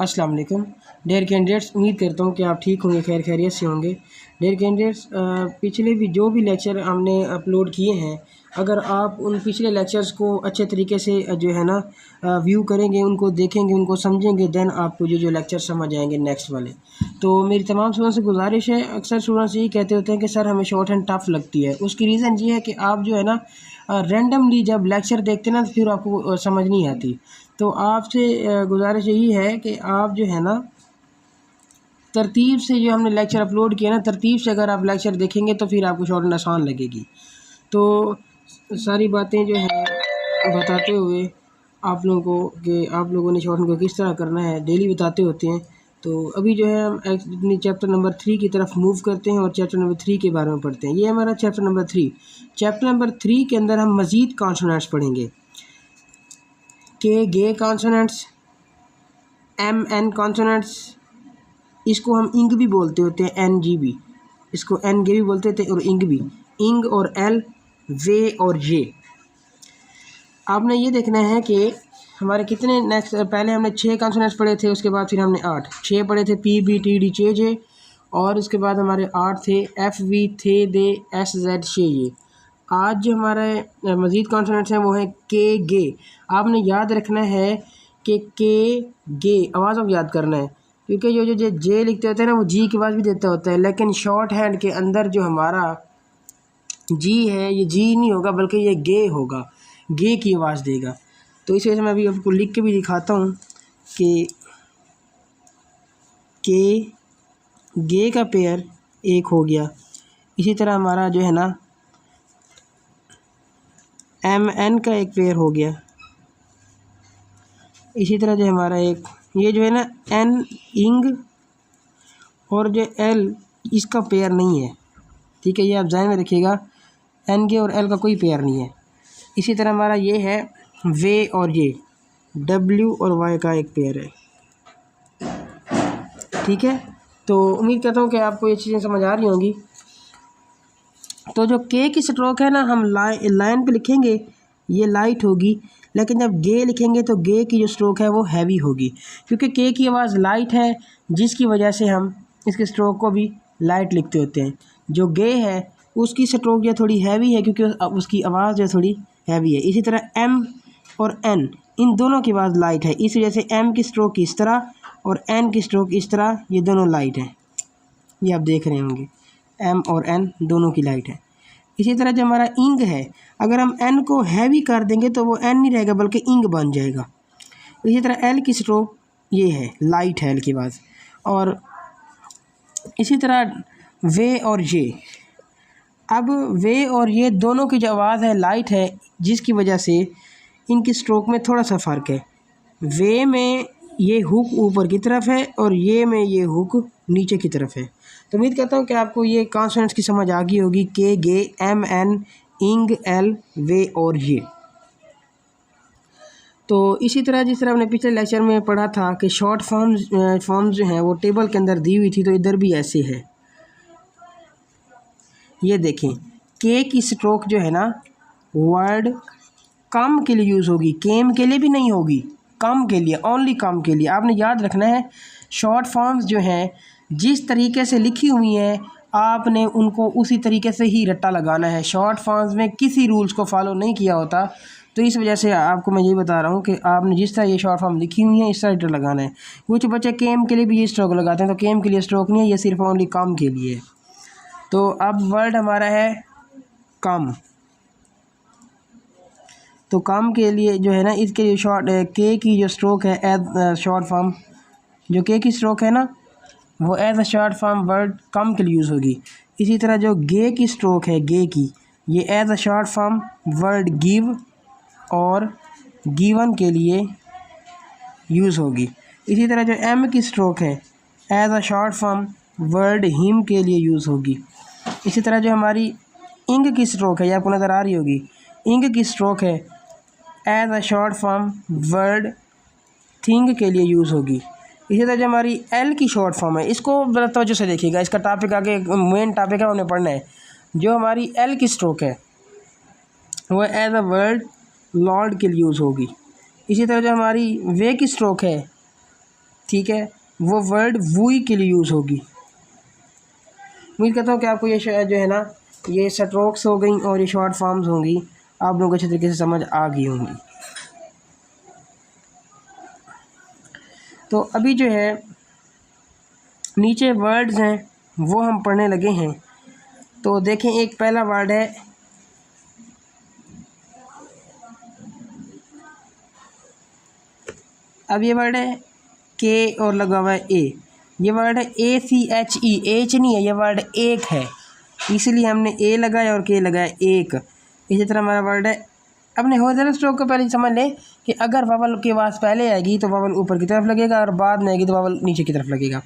अस्सलाम वालेकुम dare candidates. उम्मीद करता हूँ कि आप ठीक होंगे, खैर खैरियत से होंगे। डेयर कैंडिडेट्स, पिछले भी जो भी लेक्चर हमने अपलोड किए हैं, अगर आप उन पिछले लेक्चर्स को अच्छे तरीके से जो है ना व्यू करेंगे, उनको देखेंगे, उनको समझेंगे, देन आपको जो लेक्चर समझ आएंगे नेक्स्ट वाले। तो मेरी तमाम स्टूडेंट्स से गुजारिश है, अक्सर स्टूडेंट्स यही कहते होते हैं कि सर हमें शॉर्ट हैंड टफ लगती है। उसकी रीज़न ये है कि आप जो है ना रैंडमली जब लेक्चर देखते हैं ना तो फिर आपको समझ नहीं आती। तो आपसे गुजारिश यही है कि आप जो है ना तरतीब से जो हमने लेक्चर अपलोड किया ना, तरतीब से अगर आप लेक्चर देखेंगे तो फिर आपको शॉर्ट हैंड आसान लगेगी। तो सारी बातें जो है बताते हुए आप लोगों को कि आप लोगों ने शॉर्ट हैंड को किस तरह करना है डेली बताते होते हैं। तो अभी जो है हम अपनी चैप्टर नंबर 3 की तरफ मूव करते हैं और चैप्टर नंबर 3 के बारे में पढ़ते हैं। ये हमारा चैप्टर नंबर 3। चैप्टर नंबर 3 के अंदर हम मज़ीद कॉन्सोनेंट्स पढ़ेंगे के गे कॉन्सोनेंट्स, एम एन कॉन्सोनेंट्स, इसको हम इंग भी बोलते होते हैं, एन जी भी, इसको एन गे भी बोलते होते हैं और इंग भी, इंग और एल, वे और ये। आपने ये देखना है कि हमारे कितने नेक्स्ट, पहले हमने 6 कॉन्सोनेंट्स पढ़े थे, उसके बाद फिर हमने 8 6 पढ़े थे, पी बी टी डी चे जे, और उसके बाद हमारे 8 थे, एफ वी थे दे एस जेड शे ये। आज जो हमारे मज़ीद कॉन्सोनेंट्स हैं वो हैं के गे। आपने याद रखना है कि के गे आवाज़ आप याद करना है, क्योंकि जो जे लिखते होते हैं ना वो जी की आवाज़ भी देता होता है, लेकिन शॉर्ट हैंड के अंदर जो हमारा जी है ये जी नहीं होगा बल्कि ये गे होगा, गे की आवाज़ देगा। तो इस वजह से मैं अभी आपको लिख के भी दिखाता हूँ कि गे का पेयर एक हो गया। इसी तरह हमारा जो है ना एम एन का एक पेयर हो गया। इसी तरह जो हमारा एक ये जो है ना एन इंग और जो एल, इसका पेयर नहीं है, ठीक है, ये आप ध्यान में रखिएगा, एन के और एल का कोई पेयर नहीं है। इसी तरह हमारा ये है वे और ये डब्ल्यू और वाई का एक पेयर है, ठीक है। तो उम्मीद करता हूँ कि आपको ये चीज़ें समझ आ रही होंगी। तो जो के की स्ट्रोक है ना, हम लाइन पे लिखेंगे ये लाइट होगी, लेकिन जब गे लिखेंगे तो गे की जो स्ट्रोक है वो हैवी होगी, क्योंकि के की आवाज़ लाइट है, जिसकी वजह से हम इसके स्ट्रोक को भी लाइट लिखते होते हैं। जो गे है उसकी स्ट्रोक जो थोड़ी हैवी है, क्योंकि उसकी आवाज़ जो थोड़ी हैवी है। इसी तरह एम और एन, इन दोनों की आवाज़ लाइट है, इस वजह से एम की स्ट्रोक इस तरह और एन की स्ट्रोक इस तरह, ये दोनों लाइट हैं, ये आप देख रहे होंगे, एम और एन दोनों की लाइट है। इसी तरह जो हमारा इंग है, अगर हम एन को हैवी कर देंगे तो वो एन नहीं रहेगा बल्कि इंग बन जाएगा। इसी तरह एल की स्ट्रोक ये है, लाइट है एल की आवाज़। और इसी तरह वे और ये, अब वे और ये दोनों की जो आवाज़ है लाइट है, जिसकी वजह से इनकी स्ट्रोक में थोड़ा सा फ़र्क है। वे में ये हुक ऊपर की तरफ है और ये में ये हुक नीचे की तरफ है। तो उम्मीद करता हूँ कि आपको ये कॉन्सोनेंट्स की समझ आ गई होगी, के गे एम एन इंग एल वे और ये। तो इसी तरह जिस तरह हमने पिछले लेक्चर में पढ़ा था कि शॉर्ट फॉर्म्स जो हैं वो टेबल के अंदर दी हुई थी, तो इधर भी ऐसे है। ये देखें, के की स्ट्रोक जो है ना वर्ड कम के लिए यूज़ होगी, केम के लिए भी नहीं होगी, कम के लिए, ओनली कम के लिए। आपने याद रखना है शॉर्ट फॉर्म्स जो हैं जिस तरीके से लिखी हुई हैं आपने उनको उसी तरीके से ही रट्टा लगाना है। शॉर्ट फॉर्म्स में किसी रूल्स को फॉलो नहीं किया होता, तो इस वजह से आपको मैं ये बता रहा हूँ कि आपने जिस तरह ये शॉर्ट फॉर्म लिखी हुई है इस तरह रट्टा लगाना है। कुछ बच्चे केम के लिए भी ये स्ट्रोक लगाते हैं, तो केम के लिए स्ट्रोक नहीं है, ये सिर्फ ओनली कम के लिए। तो अब वर्ड हमारा है कम, तो कम के लिए जो है ना इसके लिए शॉर्ट के की जो स्ट्रोक है एज शॉर्ट फॉर्म, जो के की स्ट्रोक है ना वो as a short form word कम के लिए यूज़ होगी। इसी तरह जो गे की स्ट्रोक है, गे की, ये as a short form word give और गिवन के लिए यूज़ होगी। इसी तरह जो एम की स्ट्रोक है as a short form word him के लिए यूज़ होगी। इसी तरह जो हमारी इंग की स्ट्रोक है, ये आपको नज़र आ रही होगी, इंग की स्ट्रोक है as a short form word thing के लिए यूज़ होगी। इसी तरह जो हमारी एल की शॉर्ट फॉर्म है, इसको बड़ा तवज्जो से देखिएगा, इसका टॉपिक आगे मेन टॉपिक है उन्हें पढ़ना है। जो हमारी एल की स्ट्रोक है वो एज अ वर्ड लॉर्ड के लिए यूज़ होगी। इसी तरह जो हमारी वे की स्ट्रोक है ठीक है, वो वर्ड वुई के लिए यूज़ होगी। उम्मीद करता हूँ कि आपको ये जो है ना ये स्ट्रोक्स हो गई और ये शॉर्ट फॉर्म्स होंगी, आप लोगों को अच्छे तरीके से समझ आ गई होंगी। तो अभी जो है नीचे वर्ड्स हैं वो हम पढ़ने लगे हैं। तो देखें, एक पहला वर्ड है अब ये वर्ड है के और लगा हुआ है ए। ये वर्ड है ACHE, एच नहीं है, ये वर्ड एक है, इसलिए हमने ए लगाया और के लगाया एक। इसी तरह हमारा वर्ड है, अपने होजर स्ट्रोक को पहले समझ लें कि अगर वावल की आवाज़ पहले आएगी तो वावल ऊपर की तरफ लगेगा और बाद में आएगी तो वावल नीचे की तरफ लगेगा।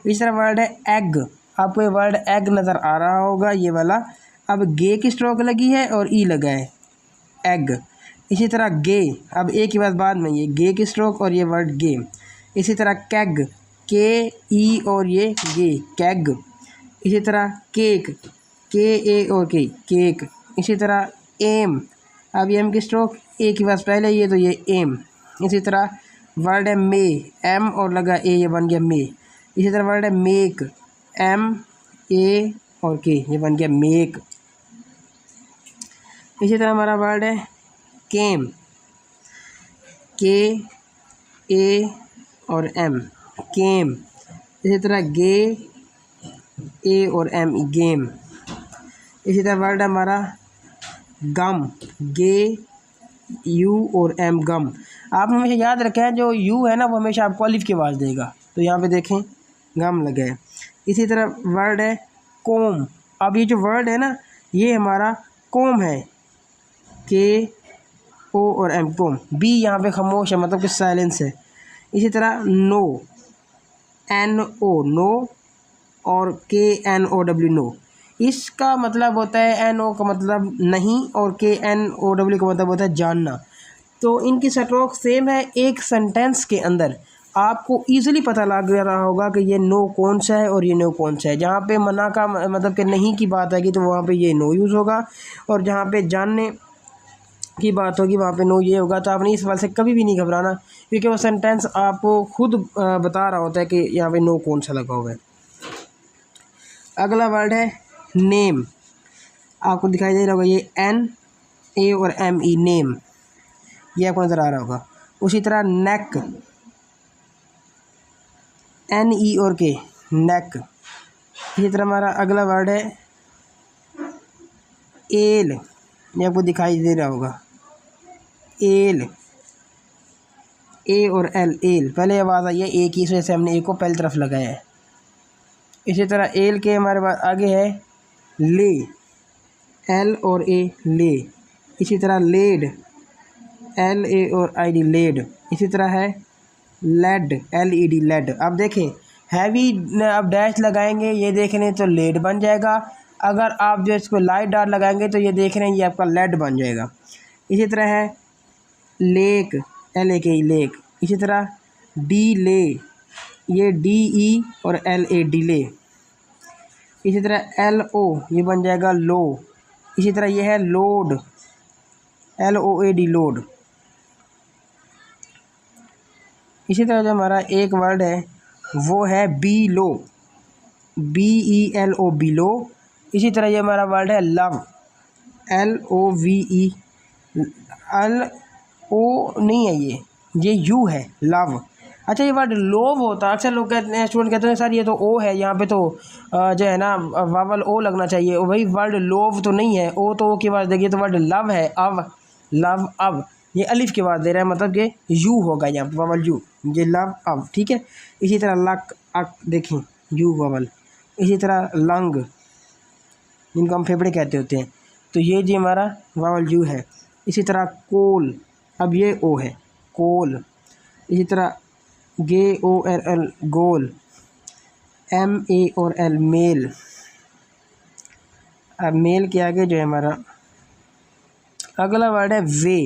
इस तरह वर्ड है एग, आपको ये वर्ड एग नज़र आ रहा होगा, ये वाला। अब गे की स्ट्रोक लगी है और ई लगा है, एग। इसी तरह गे, अब ए की बात बाद में, ये गे की स्ट्रोक और ये वर्ड गे। इसी तरह कैग, के ई और ये गे, कैग। इसी तरह केक, के ए और के, केक। इसी तरह एम, अब ये एम की स्ट्रोक ए की बात पहले ये तो ये एम। इसी तरह वर्ड है मे, एम और लगा ए, ये बन गया मे। इसी तरह वर्ड है मेक, एम ए और के, ये बन गया मेक। इसी तरह हमारा वर्ड है केम, के ए और एम, केम। इसी तरह गे, ए और एम, गेम। इसी तरह वर्ड है हमारा गम, गे यू और एम, गम। आप हमेशा याद रखें जो यू है ना वो हमेशा आपको अलिफ की आवाज़ देगा, तो यहाँ पे देखें गम लगा है। इसी तरह वर्ड है कोम, अब ये जो वर्ड है ना ये हमारा कोम है, के ओ और एम, कोम। बी यहाँ पे खामोश है, मतलब कि साइलेंस है। इसी तरह नो, एन ओ, नो, और के एन ओ डब्ल्यू, नो। इसका मतलब होता है, एन ओ का मतलब नहीं और के एन ओ डब्ल्यू का मतलब होता है जानना। तो इनकी स्ट्रोक सेम है। एक सेंटेंस के अंदर आपको ईज़िली पता लग रहा होगा कि ये नो कौन सा है और ये नो कौन सा है। जहाँ पे मना का मतलब कि नहीं की बात आएगी तो वहाँ पे ये नो यूज़ होगा, और जहाँ पे जानने की बात होगी वहाँ पे नो ये होगा। तो आपने इस सवाल से कभी भी नहीं घबराना, क्योंकि वो सेंटेंस आपको खुद बता रहा होता है कि यहाँ पे नो कौन सा लगा हुआ है। अगला वर्ड है नेम, आपको दिखाई दे रहा होगा ये एन ए और एम ई, नेम, ये आपको नज़र आ रहा होगा। उसी तरह नेक, एन ई और के, नेक। इसी तरह हमारा अगला वर्ड है एल, ये आपको दिखाई दे रहा होगा, एल, ए और एल, एल। पहले आवाज़ आई है ए की, इस वजह से हमने ए को पहली तरफ लगाया है। इसी तरह एल के हमारे पास आगे है ले, एल और ए, ले। इसी तरह लेड, एल ए और आई डी, लेड। इसी तरह है led, L E D, led. अब देखें हैवी, अब डैश लगाएंगे ये देख रहे हैं तो लेड बन जाएगा। अगर आप जो इसको लाइट डार्ट लगाएंगे तो ये देख रहे हैं ये आपका लेड बन जाएगा। इसी तरह है लेक, एल ए के, लेक। इसी तरह डी ले, ये डी ई और एल ए, डिले। इसी तरह एल ओ, ये बन जाएगा लो। इसी तरह ये है load, L O A D, load. इसी तरह जो हमारा एक वर्ड है वो है below, B E L O, below. इसी तरह ये हमारा वर्ड है love, L O V E, L O नहीं है ये यू है, लव। अच्छा, ये वर्ड लोव होता है, अक्सर लोग कहते हैं, स्टूडेंट कहते हैं सर ये तो ओ है, यहाँ पे तो जो है ना वावल ओ लगना चाहिए। वही वर्ड लोव तो नहीं है, ओ तो ओ की आवाज़ देखिए, तो वर्ड लव है, अव, लव, अव। ये अलिफ की आवाज़ दे रहा है, मतलब कि यू होगा यहाँ पर, वावल यू, ये लव, अव, ठीक है। इसी तरह लक, अक, देखें यू वावल। इसी तरह लंग, जिनको हम फेफड़े कहते होते हैं, तो ये जी हमारा वावल यू है। इसी तरह कोल, अब ये ओ है, कोल। इसी तरह G O L L, goal, M A और एल, मेल। अब मेल के आगे जो है हमारा अगला वर्ड है वे।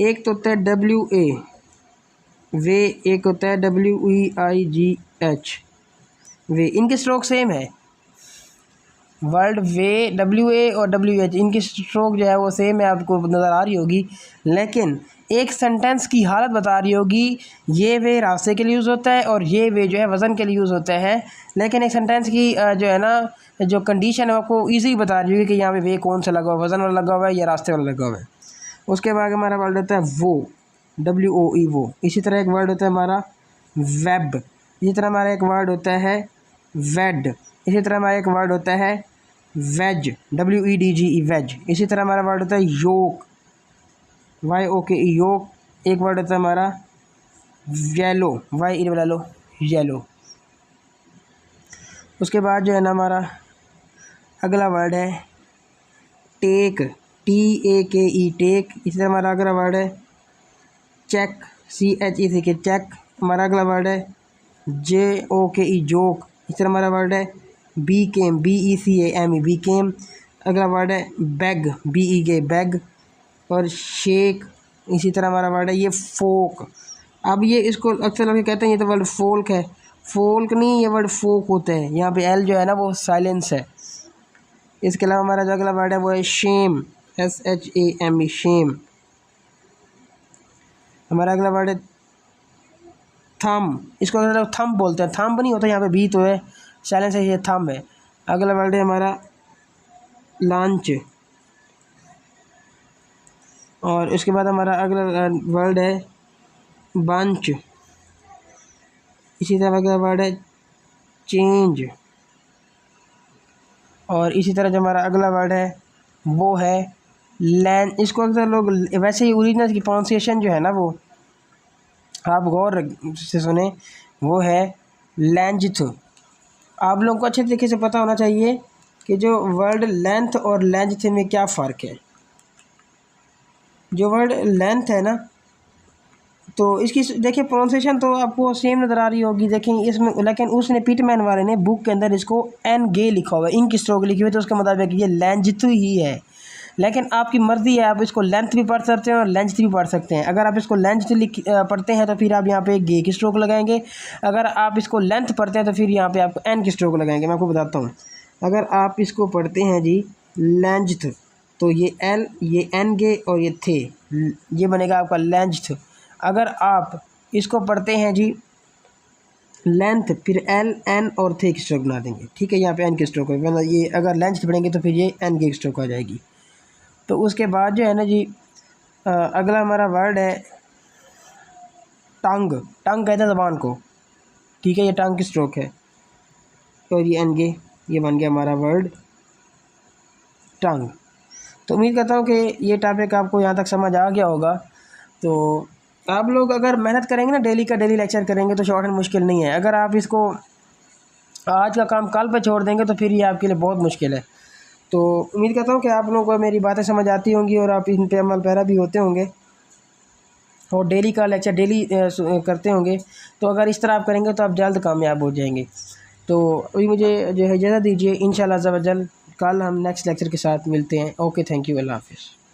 एक तो होता है डब्ल्यू ए, वे, एक होता है डब्ल्यू ई आई जी एच, वे। इनके स्ट्रोक सेम है, वर्ड वे, डब्ल्यू ए और डब्ल्यू एच, इनकी स्ट्रोक जो है वो सेम है, आपको नज़र आ रही होगी। लेकिन एक सेंटेंस की हालत बता रही होगी, ये वे रास्ते के लिए यूज़ होता है और ये वे जो है वज़न के लिए यूज़ होता है। लेकिन एक सेंटेंस की जो है ना जो कंडीशन है आपको ईजी बता रही होगी कि यहाँ पे वे कौन सा लगा हुआ है, वज़न वाला लगा हुआ है या रास्ते वाला लगा हुआ है। उसके बाद हमारा वर्ड होता है वो, WOE वो। इसी तरह एक वर्ड होता है हमारा वेब। इसी तरह हमारा एक वर्ड होता है वेड। इसी तरह हमारा एक वर्ड होता है वेज, WEDGE वेज। इसी तरह हमारा वर्ड होता है योक, YOKE योक। एक वर्ड होता है हमारा येलो, YELLO येलो। उसके बाद जो है ना हमारा अगला वर्ड है टेक, TAKE टेक। इसी तरह हमारा अगला वर्ड है चेक, CHECK चेक। हमारा अगला वर्ड है JOKE जोक। इस तरह हमारा वर्ड है बीकेम, BECAME बीकेम। अगला वर्ड है बैग, BEG बैग। और शेक। इसी तरह हमारा वर्ड है ये फोक। अब ये इसको अक्सर लोग कहते हैं ये तो वर्ड फोल्क है, फोल्क नहीं, ये वर्ड फोक होता है। यहाँ पे एल जो है ना वो साइलेंस है। इसके अलावा हमारा जो अगला वर्ड है वो है शेम, SHAME शेम। हमारा अगला वर्ड है थम। इसको लोग थम बोलते हैं, थम नहीं होता, यहाँ पे भी तो है, साइलेंस है, ये थम है। अगला वर्ड है हमारा लंच। और उसके बाद हमारा अगला वर्ड है बंच। इसी तरह अगला वर्ड है चेंज। और इसी तरह जो हमारा अगला वर्ड है वो है लैंड। इसको अक्सर लोग वैसे ही ओरिजिनल की प्रोनाउंसिएशन जो है ना वो आप गौर से सुने, वो है लेंथ। आप लोगों को अच्छे तरीके से पता होना चाहिए कि जो वर्ड लेंथ और लेंथ में क्या फ़र्क है। जो वर्ड लेंथ है ना तो इसकी देखिए प्रोनाउंसिएशन तो आपको सेम नज़र आ रही होगी, देखें इसमें, लेकिन उसने पिटमैन वाले ने बुक के अंदर इसको एन गे लिखा हुआ है, इंक स्ट्रोक लिखी हुई, तो उसके मुताबिक ये लेंथ ही है। लेकिन आपकी मर्ज़ी है, आप इसको लेंथ भी पढ़ सकते हैं और लेंथ भी पढ़ सकते हैं। अगर आप इसको लेंथ पढ़ते हैं तो फिर आप यहाँ पे गे की स्ट्रोक लगाएंगे। अगर आप इसको लेंथ पढ़ते हैं तो फिर यहाँ पे आपको एन की स्ट्रोक लगाएंगे। मैं आपको बताता हूँ, अगर आप इसको पढ़ते हैं जी लेंथ तो ये एल, ये एन गे और ये थे, ये बनेगा आपका लेंथ। अगर आप इसको पढ़ते हैं जी लेंथ, फिर एल एन और थे की स्ट्रोक बना देंगे, ठीक है। यहाँ पे एन की स्ट्रोक है, मतलब ये अगर लेंथ पढ़ेंगे तो फिर ये एन की स्ट्रोक आ जाएगी। तो उसके बाद जो है ना जी अगला हमारा वर्ड है टंग। टंग कहते हैं ज़बान को, ठीक है, ये टंग की स्ट्रोक है। और ये एन गे, ये बन गया हमारा वर्ड टंग। तो उम्मीद करता हूँ कि ये टॉपिक आपको यहाँ तक समझ आ गया होगा। तो आप लोग अगर मेहनत करेंगे ना, डेली का डेली लेक्चर करेंगे तो शॉर्ट एंड मुश्किल नहीं है। अगर आप इसको आज का काम कल पे छोड़ देंगे तो फिर ये आपके लिए बहुत मुश्किल है। तो उम्मीद करता हूँ कि आप लोगों को मेरी बातें समझ आती होंगी और आप इन पे अमल पैरा भी होते होंगे और डेली का लेक्चर डेली करते होंगे। तो अगर इस तरह आप करेंगे तो आप जल्द कामयाब हो जाएंगे। तो अभी मुझे जो है इजाज़त दीजिए, इंशाल्लाह अज़्ज़ा वजल कल हम नेक्स्ट लेक्चर के साथ मिलते हैं। ओके, थैंक यू, अल्लाह हाफ़िज़।